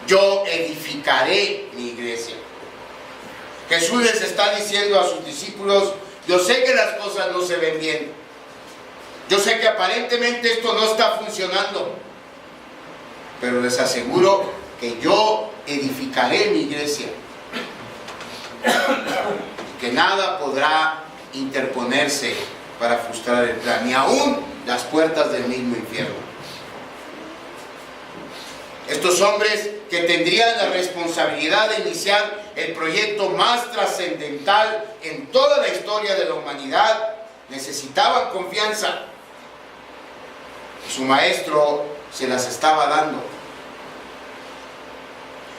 yo edificaré mi iglesia. Jesús les está diciendo a sus discípulos, yo sé que las cosas no se ven bien. Yo sé que aparentemente esto no está funcionando. Pero les aseguro que yo edificaré mi iglesia. Que nada podrá interponerse para frustrar el plan, ni aún las puertas del mismo infierno. Estos hombres que tendrían la responsabilidad de iniciar el proyecto más trascendental en toda la historia de la humanidad, necesitaban confianza. Y su maestro se las estaba dando.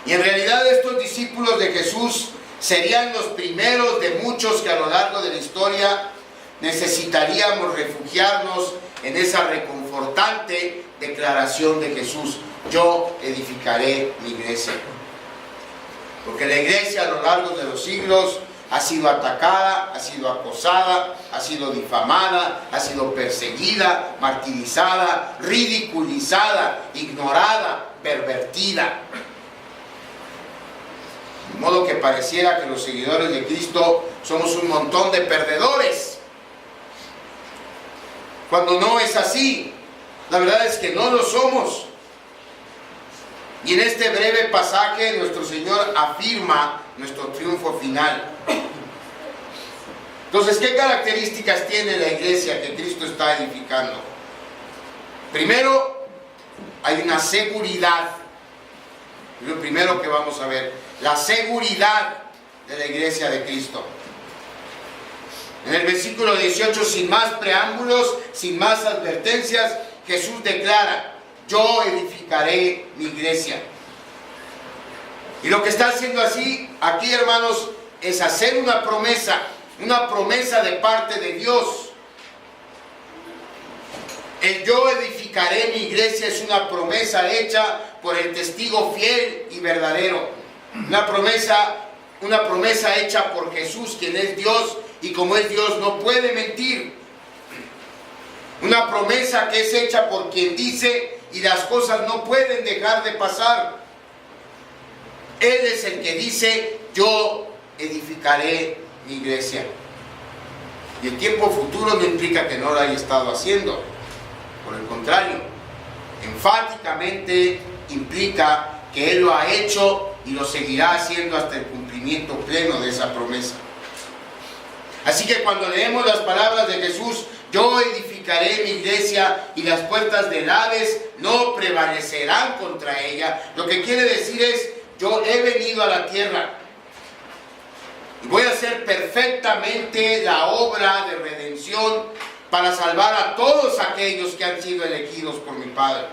Y en realidad estos discípulos de Jesús serían los primeros de muchos que a lo largo de la historia necesitaríamos refugiarnos en esa reconfortante declaración de Jesús: yo edificaré mi iglesia. Porque la iglesia a lo largo de los siglos ha sido atacada, ha sido acosada, ha sido difamada, ha sido perseguida, martirizada, ridiculizada, ignorada, pervertida. De modo que pareciera que los seguidores de Cristo somos un montón de perdedores. Cuando no es así, la verdad es que no lo somos. Y en este breve pasaje nuestro Señor afirma nuestro triunfo final. Entonces, ¿qué características tiene la iglesia que Cristo está edificando? Primero, hay una seguridad. Es lo primero que vamos a ver, la seguridad de la iglesia de Cristo. En el versículo 18, sin más preámbulos, sin más advertencias, Jesús declara: yo edificaré mi iglesia. Y lo que está haciendo así, aquí, hermanos, es hacer una promesa de parte de Dios. El yo edificaré mi iglesia es una promesa hecha por el testigo fiel y verdadero. Una promesa hecha por Jesús, quien es Dios, y como es Dios no puede mentir. Una promesa que es hecha por quien dice, y las cosas no pueden dejar de pasar. Él es el que dice: yo edificaré mi iglesia. Y el tiempo futuro no implica que no lo haya estado haciendo. Por el contrario, enfáticamente implica que Él lo ha hecho y lo seguirá haciendo hasta el cumplimiento pleno de esa promesa. Así que cuando leemos las palabras de Jesús: yo edificaré mi iglesia y las puertas del Hades no prevalecerán contra ella, lo que quiere decir es: yo he venido a la tierra y voy a hacer perfectamente la obra de redención para salvar a todos aquellos que han sido elegidos por mi Padre.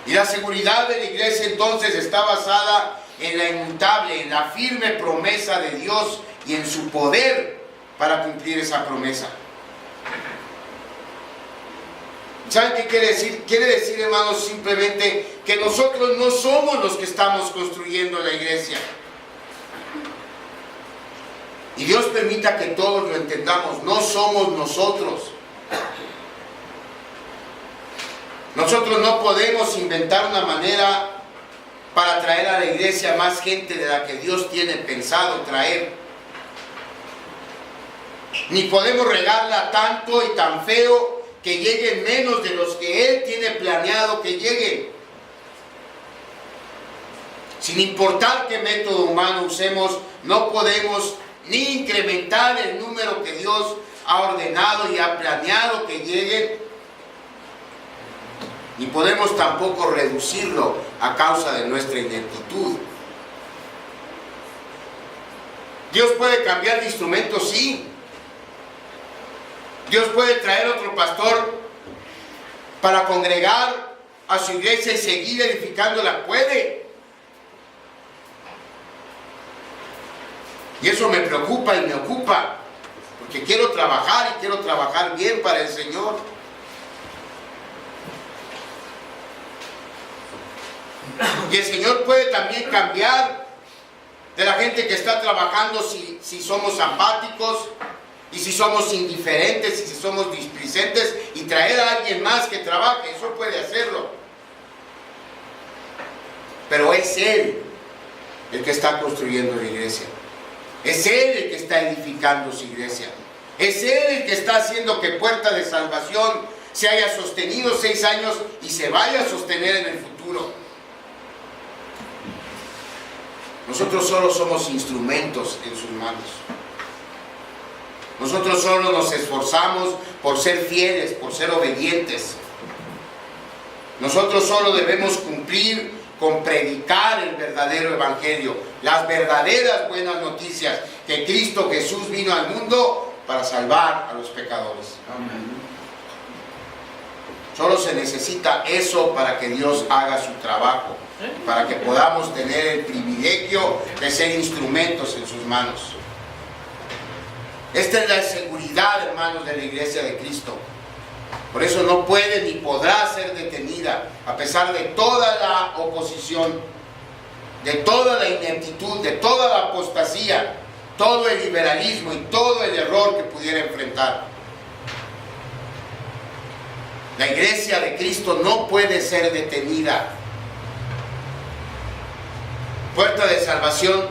Y la seguridad de la iglesia entonces está basada en la inmutable, en la firme promesa de Dios y en su poder para cumplir esa promesa. ¿Saben qué quiere decir? Quiere decir, hermanos, simplemente que nosotros no somos los que estamos construyendo la iglesia. Y Dios permita que todos lo entendamos: no somos nosotros. Nosotros no podemos inventar una manera para traer a la iglesia más gente de la que Dios tiene pensado traer. Ni podemos regarla tanto y tan feo que lleguen menos de los que Él tiene planeado que lleguen. Sin importar qué método humano usemos, no podemos ni incrementar el número que Dios ha ordenado y ha planeado que lleguen, ni podemos tampoco reducirlo a causa de nuestra ineptitud. Dios puede cambiar de instrumento, sí. Dios puede traer otro pastor para congregar a su iglesia y seguir edificándola, puede. Y eso me preocupa y me ocupa, porque quiero trabajar y quiero trabajar bien para el Señor. Y el Señor puede también cambiar de la gente que está trabajando si somos apáticos, y si somos indiferentes, y si somos displicentes, y traer a alguien más que trabaje. Eso puede hacerlo. pero es Él el que está construyendo la iglesia. Es Él el que está edificando su iglesia. Es Él el que está haciendo que Puerta de Salvación se haya sostenido 6 años y se vaya a sostener en el futuro. Nosotros solo somos instrumentos en sus manos. Nosotros solo nos esforzamos por ser fieles, por ser obedientes. Nosotros solo debemos cumplir con predicar el verdadero evangelio, las verdaderas buenas noticias, que Cristo Jesús vino al mundo para salvar a los pecadores. Amén. Solo se necesita eso para que Dios haga su trabajo, para que podamos tener el privilegio de ser instrumentos en sus manos. Esta es la seguridad, hermanos, de la iglesia de Cristo. Por eso no puede ni podrá ser detenida, a pesar de toda la oposición, de toda la ineptitud, de toda la apostasía, todo el liberalismo y todo el error que pudiera enfrentar. La iglesia de Cristo no puede ser detenida. Puerta de Salvación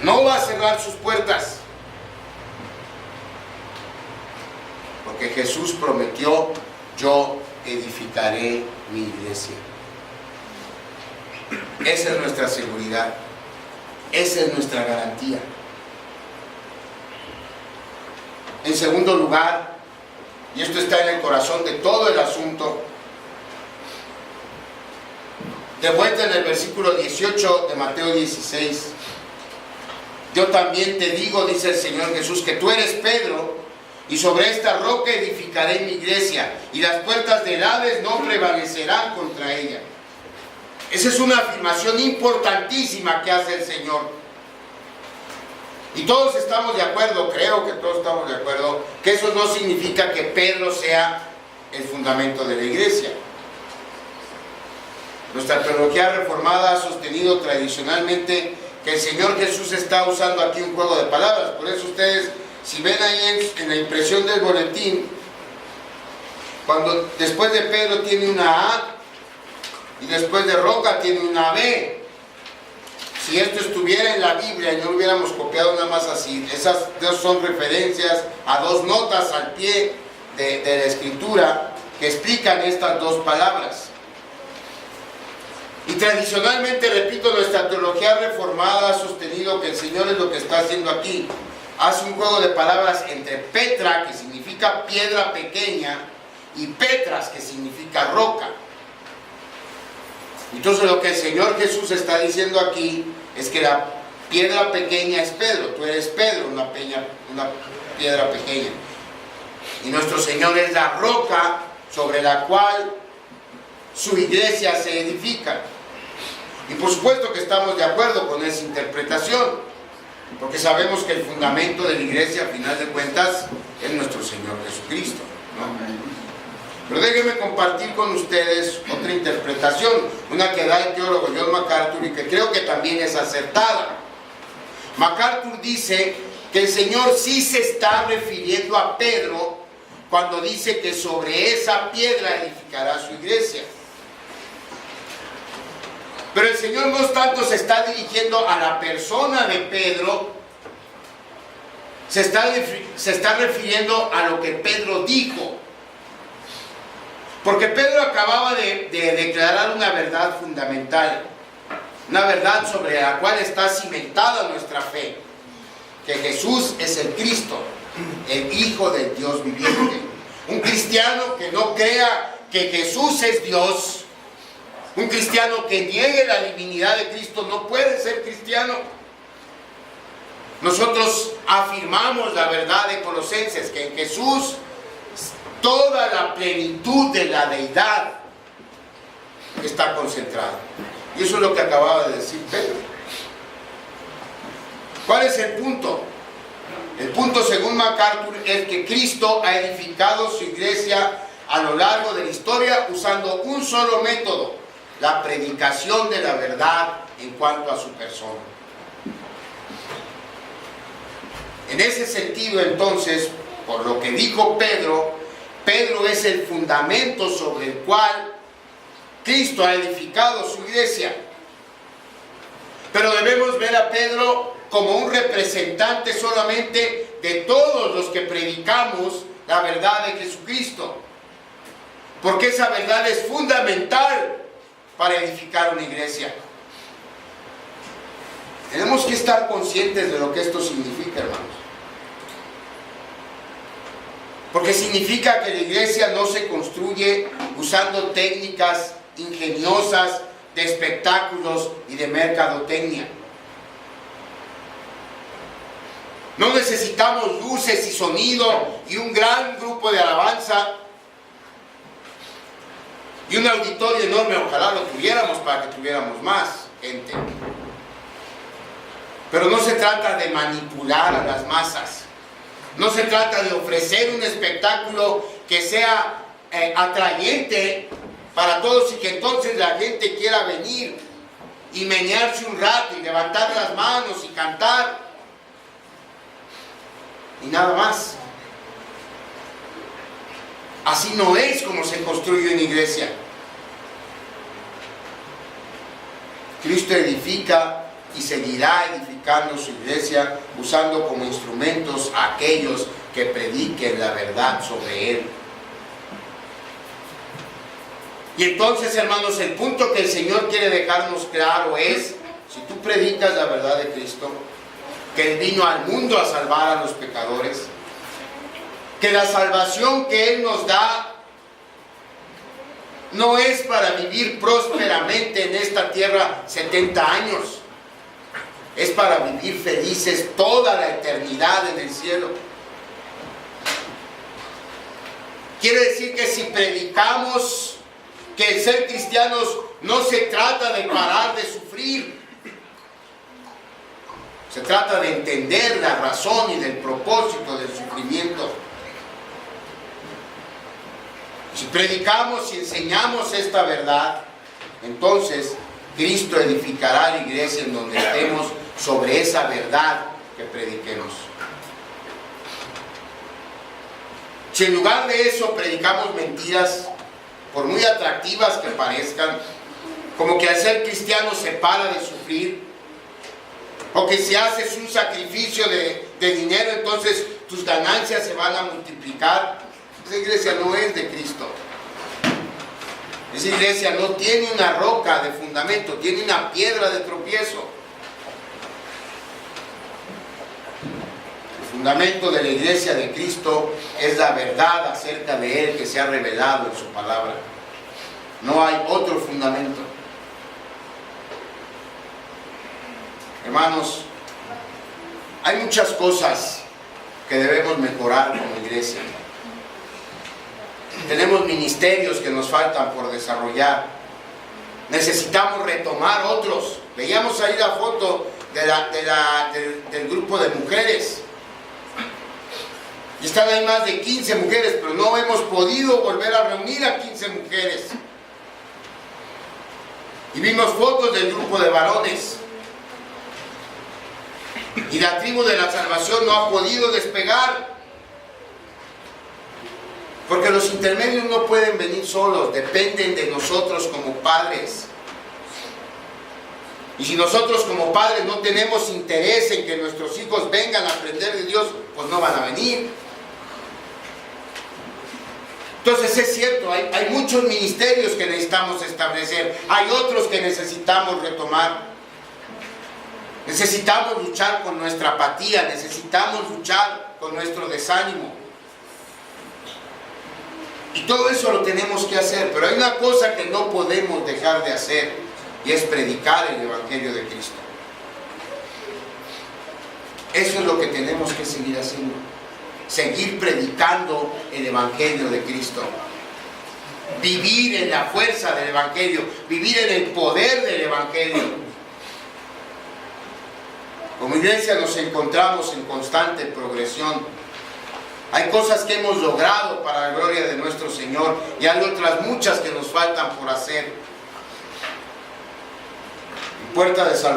no va a cerrar sus puertas, porque Jesús prometió: yo edificaré mi iglesia. Esa es nuestra seguridad, esa es nuestra garantía. En segundo lugar, y esto está en el corazón de todo el asunto, de vuelta en el versículo 18 de Mateo 16, yo también te digo, dice el Señor Jesús, que tú eres Pedro, y sobre esta roca edificaré mi iglesia, y las puertas del Hades no prevalecerán contra ella. Esa es una afirmación importantísima que hace el Señor. Y todos estamos de acuerdo, creo que todos estamos de acuerdo, que eso no significa que Pedro sea el fundamento de la iglesia. Nuestra teología reformada ha sostenido tradicionalmente que el Señor Jesús está usando aquí un juego de palabras. Por eso ustedes, si ven ahí en la impresión del boletín, cuando después de Pedro tiene una A y después de roca tiene una B. Si esto estuviera en la Biblia y no lo hubiéramos copiado nada más así, esas dos son referencias a dos notas al pie de la escritura que explican estas dos palabras. Y tradicionalmente, repito, nuestra teología reformada ha sostenido que el Señor es lo que está haciendo aquí. Hace un juego de palabras entre Petra, que significa piedra pequeña, y Petras, que significa roca. Entonces lo que el Señor Jesús está diciendo aquí es que la piedra pequeña es Pedro. Tú eres Pedro, una piedra pequeña. Y nuestro Señor es la roca sobre la cual su iglesia se edifica. Y por supuesto que estamos de acuerdo con esa interpretación, porque sabemos que el fundamento de la iglesia, a final de cuentas, es nuestro Señor Jesucristo, ¿no? Pero déjenme compartir con ustedes otra interpretación, una que da el teólogo John MacArthur y que creo que también es acertada. MacArthur dice que el Señor sí se está refiriendo a Pedro cuando dice que sobre esa piedra edificará su iglesia. Pero el Señor no tanto se está dirigiendo a la persona de Pedro, se está refiriendo a lo que Pedro dijo. Porque Pedro acababa de declarar una verdad fundamental, una verdad sobre la cual está cimentada nuestra fe, que Jesús es el Cristo, el Hijo del Dios viviente. Un cristiano que no crea que Jesús es Dios, un cristiano que niegue la divinidad de Cristo, no puede ser cristiano. Nosotros afirmamos la verdad de Colosenses, que en Jesús toda la plenitud de la deidad está concentrada. Y eso es lo que acababa de decir Pedro. ¿Cuál es el punto? El punto, según MacArthur, es que Cristo ha edificado su iglesia a lo largo de la historia usando un solo método: la predicación de la verdad en cuanto a su persona. En ese sentido, entonces, por lo que dijo Pedro, Pedro es el fundamento sobre el cual Cristo ha edificado su iglesia. Pero debemos ver a Pedro como un representante solamente de todos los que predicamos la verdad de Jesucristo. Porque esa verdad es fundamental para edificar una iglesia. Tenemos que estar conscientes de lo que esto significa, hermanos. Porque significa que la iglesia no se construye usando técnicas ingeniosas de espectáculos y de mercadotecnia. No necesitamos luces y sonido y un gran grupo de alabanza y un auditorio enorme. Ojalá lo tuviéramos para que tuviéramos más gente. Pero no se trata de manipular a las masas. No se trata de ofrecer un espectáculo que sea atrayente para todos y que entonces la gente quiera venir y menearse un rato y levantar las manos y cantar y nada más. Así no es como se construye una iglesia. Cristo edifica y seguirá edificando su iglesia usando como instrumentos a aquellos que prediquen la verdad sobre Él. Y entonces, hermanos, el punto que el Señor quiere dejarnos claro es, si tú predicas la verdad de Cristo, que Él vino al mundo a salvar a los pecadores, que la salvación que Él nos da no es para vivir prósperamente en esta tierra 70 años, es para vivir felices toda la eternidad en el cielo. Quiere decir que si predicamos que el ser cristianos no se trata de parar de sufrir, se trata de entender la razón y del propósito del sufrimiento. Si predicamos y enseñamos esta verdad, entonces Cristo edificará la iglesia en donde estemos sobre esa verdad que prediquemos. Si en lugar de eso predicamos mentiras, por muy atractivas que parezcan, como que al ser cristiano se para de sufrir, o que si haces un sacrificio de dinero, entonces tus ganancias se van a multiplicar, esa iglesia no es de Cristo. Esa iglesia no tiene una roca de fundamento, tiene una piedra de tropiezo. El fundamento de la iglesia de Cristo es la verdad acerca de Él que se ha revelado en su palabra. No hay otro fundamento. Hermanos, hay muchas cosas que debemos mejorar como iglesia. Tenemos ministerios que nos faltan por desarrollar. Necesitamos retomar otros. Veíamos ahí la foto del grupo de mujeres. Y están ahí más de 15 mujeres, pero no hemos podido volver a reunir a 15 mujeres. Y vimos fotos del grupo de varones. Y la tribu de la salvación no ha podido despegar. Porque los intermedios no pueden venir solos, dependen de nosotros como padres. Y si nosotros como padres no tenemos interés en que nuestros hijos vengan a aprender de Dios, pues no van a venir. Entonces es cierto, hay muchos ministerios que necesitamos establecer, hay otros que necesitamos retomar. Necesitamos luchar con nuestra apatía, necesitamos luchar con nuestro desánimo. Y todo eso lo tenemos que hacer, pero hay una cosa que no podemos dejar de hacer, y es predicar el Evangelio de Cristo. Eso es lo que tenemos que seguir haciendo. Seguir predicando el Evangelio de Cristo. Vivir en la fuerza del Evangelio, vivir en el poder del Evangelio. Como iglesia nos encontramos en constante progresión. Hay cosas que hemos logrado para la gloria de nuestro Señor y hay otras muchas que nos faltan por hacer. Puerta de Salvación.